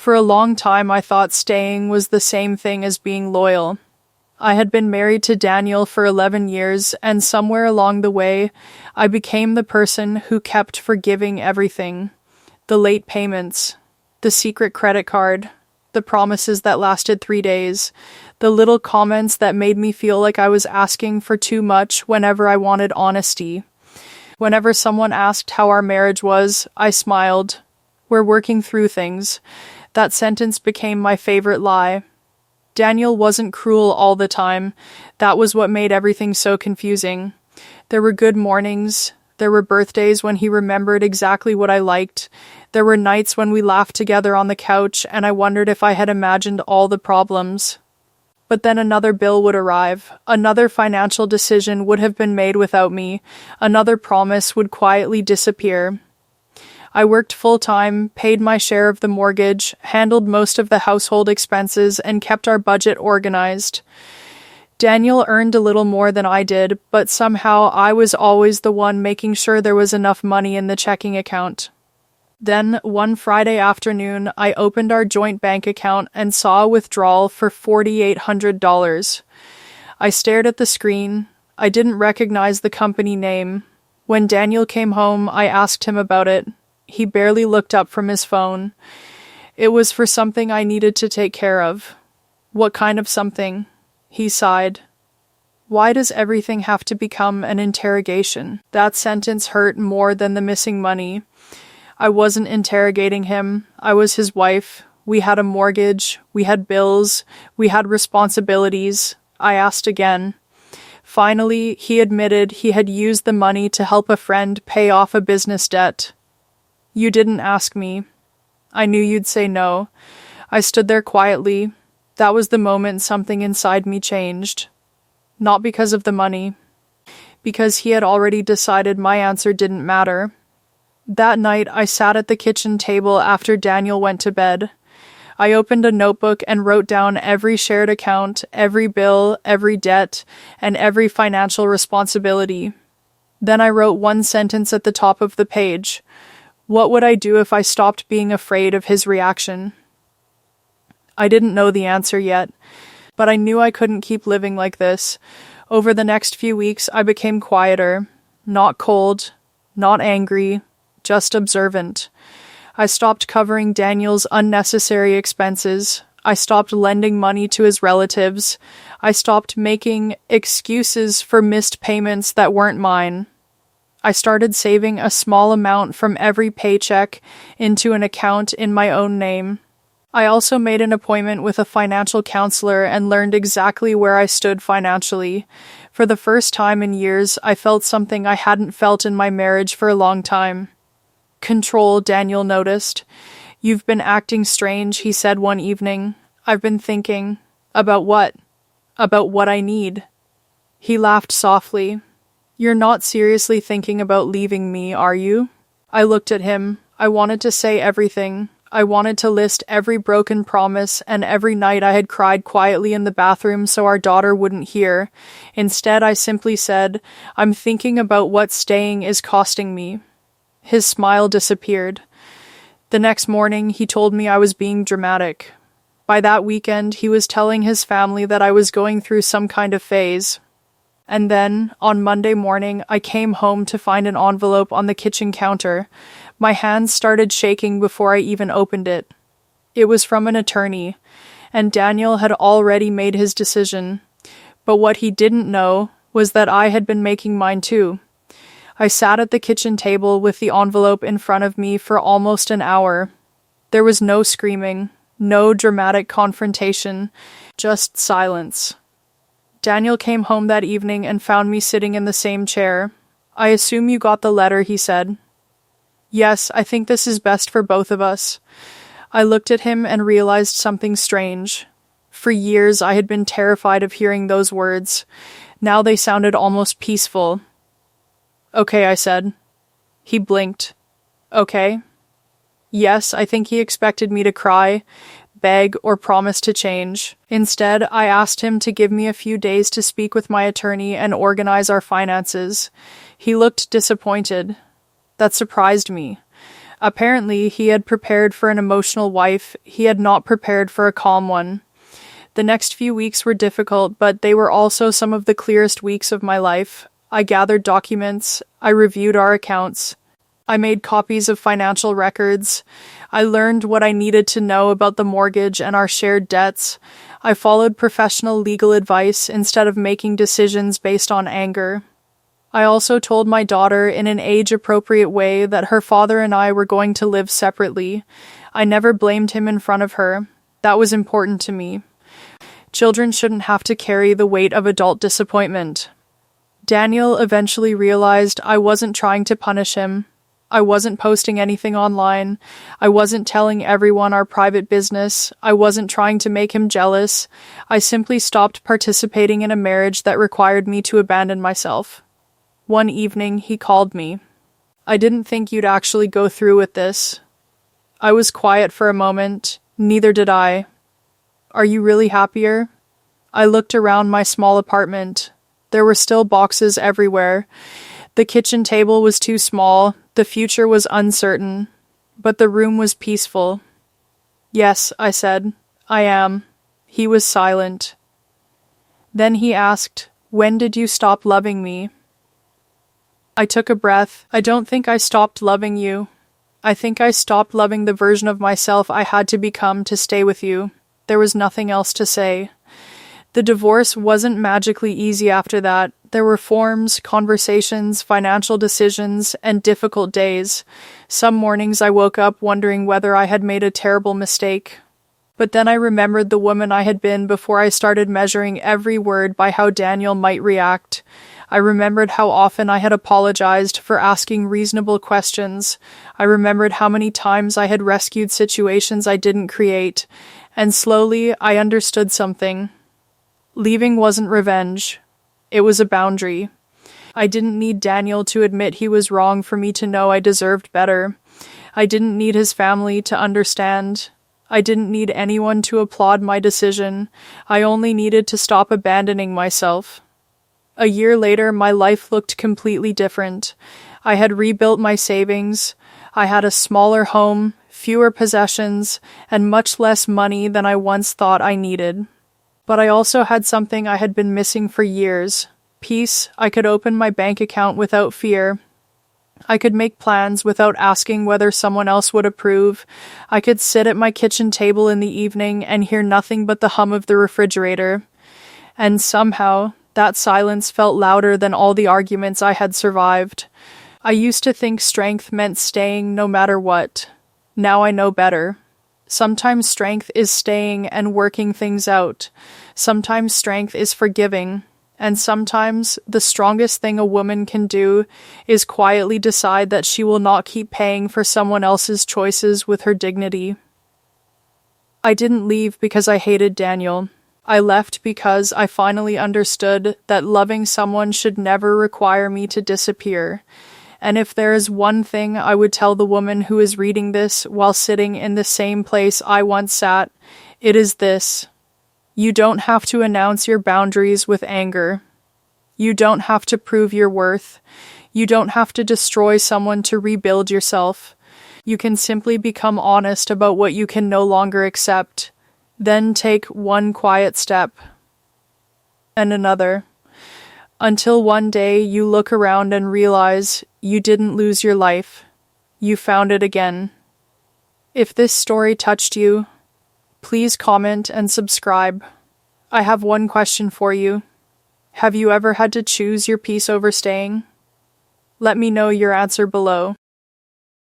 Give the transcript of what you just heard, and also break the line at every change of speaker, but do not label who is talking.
For a long time, I thought staying was the same thing as being loyal. I had been married to Daniel for 11 years, and somewhere along the way, I became the person who kept forgiving everything. The late payments, the secret credit card, the promises that lasted 3 days, the little comments that made me feel like I was asking for too much whenever I wanted honesty. Whenever someone asked how our marriage was, I smiled. We're working through things. That sentence became my favorite lie. Daniel wasn't cruel all the time. That was what made everything so confusing. There were good mornings. There were birthdays when he remembered exactly what I liked. There were nights when we laughed together on the couch, and I wondered if I had imagined all the problems. But then another bill would arrive. Another financial decision would have been made without me. Another promise would quietly disappear. I worked full-time, paid my share of the mortgage, handled most of the household expenses, and kept our budget organized. Daniel earned a little more than I did, but somehow I was always the one making sure there was enough money in the checking account. Then, one Friday afternoon, I opened our joint bank account and saw a withdrawal for $4,800. I stared at the screen. I didn't recognize the company name. When Daniel came home, I asked him about it. He barely looked up from his phone. It was for something I needed to take care of. What kind of something? He sighed. Why does everything have to become an interrogation? That sentence hurt more than the missing money. I wasn't interrogating him. I was his wife. We had a mortgage. We had bills. We had responsibilities. I asked again. Finally, he admitted he had used the money to help a friend pay off a business debt. You didn't ask me. I knew you'd say no. I stood there quietly. That was the moment something inside me changed. Not because of the money. Because he had already decided my answer didn't matter. That night, I sat at the kitchen table after Daniel went to bed. I opened a notebook and wrote down every shared account, every bill, every debt, and every financial responsibility. Then I wrote one sentence at the top of the page. What would I do if I stopped being afraid of his reaction? I didn't know the answer yet, but I knew I couldn't keep living like this. Over the next few weeks, I became quieter, not cold, not angry, just observant. I stopped covering Daniel's unnecessary expenses. I stopped lending money to his relatives. I stopped making excuses for missed payments that weren't mine. I started saving a small amount from every paycheck into an account in my own name. I also made an appointment with a financial counselor and learned exactly where I stood financially. For the first time in years, I felt something I hadn't felt in my marriage for a long time. Control, Daniel noticed. You've been acting strange, he said one evening. I've been thinking. About what? About what I need. He laughed softly. You're not seriously thinking about leaving me, are you? I looked at him. I wanted to say everything. I wanted to list every broken promise and every night I had cried quietly in the bathroom so our daughter wouldn't hear. Instead, I simply said, I'm thinking about what staying is costing me. His smile disappeared. The next morning, he told me I was being dramatic. By that weekend, he was telling his family that I was going through some kind of phase. And then, on Monday morning, I came home to find an envelope on the kitchen counter. My hands started shaking before I even opened it. It was from an attorney, and Daniel had already made his decision. But what he didn't know was that I had been making mine too. I sat at the kitchen table with the envelope in front of me for almost an hour. There was no screaming, no dramatic confrontation, just silence. Daniel came home that evening and found me sitting in the same chair. I assume you got the letter, he said. Yes, I think this is best for both of us. I looked at him and realized something strange. For years, I had been terrified of hearing those words. Now they sounded almost peaceful. Okay, I said. He blinked. Okay. Yes, I think he expected me to cry, beg, or promise to change. Instead, I asked him to give me a few days to speak with my attorney and organize our finances. He looked disappointed. That surprised me. Apparently, he had prepared for an emotional wife, he had not prepared for a calm one. The next few weeks were difficult, but they were also some of the clearest weeks of my life. I gathered documents, I reviewed our accounts, I made copies of financial records, I learned what I needed to know about the mortgage and our shared debts. I followed professional legal advice instead of making decisions based on anger. I also told my daughter in an age-appropriate way that her father and I were going to live separately. I never blamed him in front of her. That was important to me. Children shouldn't have to carry the weight of adult disappointment. Daniel eventually realized I wasn't trying to punish him. I wasn't posting anything online. I wasn't telling everyone our private business. I wasn't trying to make him jealous. I simply stopped participating in a marriage that required me to abandon myself. One evening, he called me. I didn't think you'd actually go through with this. I was quiet for a moment. Neither did I. Are you really happier? I looked around my small apartment. There were still boxes everywhere. The kitchen table was too small. The future was uncertain. But the room was peaceful. Yes, I said. I am. He was silent. Then he asked, "When did you stop loving me?" I took a breath. I don't think I stopped loving you. I think I stopped loving the version of myself I had to become to stay with you. There was nothing else to say. The divorce wasn't magically easy after that. There were forms, conversations, financial decisions, and difficult days. Some mornings I woke up wondering whether I had made a terrible mistake. But then I remembered the woman I had been before I started measuring every word by how Daniel might react. I remembered how often I had apologized for asking reasonable questions. I remembered how many times I had rescued situations I didn't create. And slowly, I understood something. Leaving wasn't revenge. It was a boundary. I didn't need Daniel to admit he was wrong for me to know I deserved better. I didn't need his family to understand. I didn't need anyone to applaud my decision. I only needed to stop abandoning myself. A year later, my life looked completely different. I had rebuilt my savings. I had a smaller home, fewer possessions, and much less money than I once thought I needed. But I also had something I had been missing for years. Peace. I could open my bank account without fear. I could make plans without asking whether someone else would approve. I could sit at my kitchen table in the evening and hear nothing but the hum of the refrigerator. And somehow, that silence felt louder than all the arguments I had survived. I used to think strength meant staying no matter what. Now I know better. Sometimes strength is staying and working things out. Sometimes strength is forgiving. And sometimes the strongest thing a woman can do is quietly decide that she will not keep paying for someone else's choices with her dignity. I didn't leave because I hated Daniel. I left because I finally understood that loving someone should never require me to disappear. And if there is one thing I would tell the woman who is reading this while sitting in the same place I once sat, it is this. You don't have to announce your boundaries with anger. You don't have to prove your worth. You don't have to destroy someone to rebuild yourself. You can simply become honest about what you can no longer accept. Then take one quiet step. And another. Until one day you look around and realize you didn't lose your life. You found it again. If this story touched you, please comment and subscribe. I have one question for you. Have you ever had to choose your peace over staying? Let me know your answer below.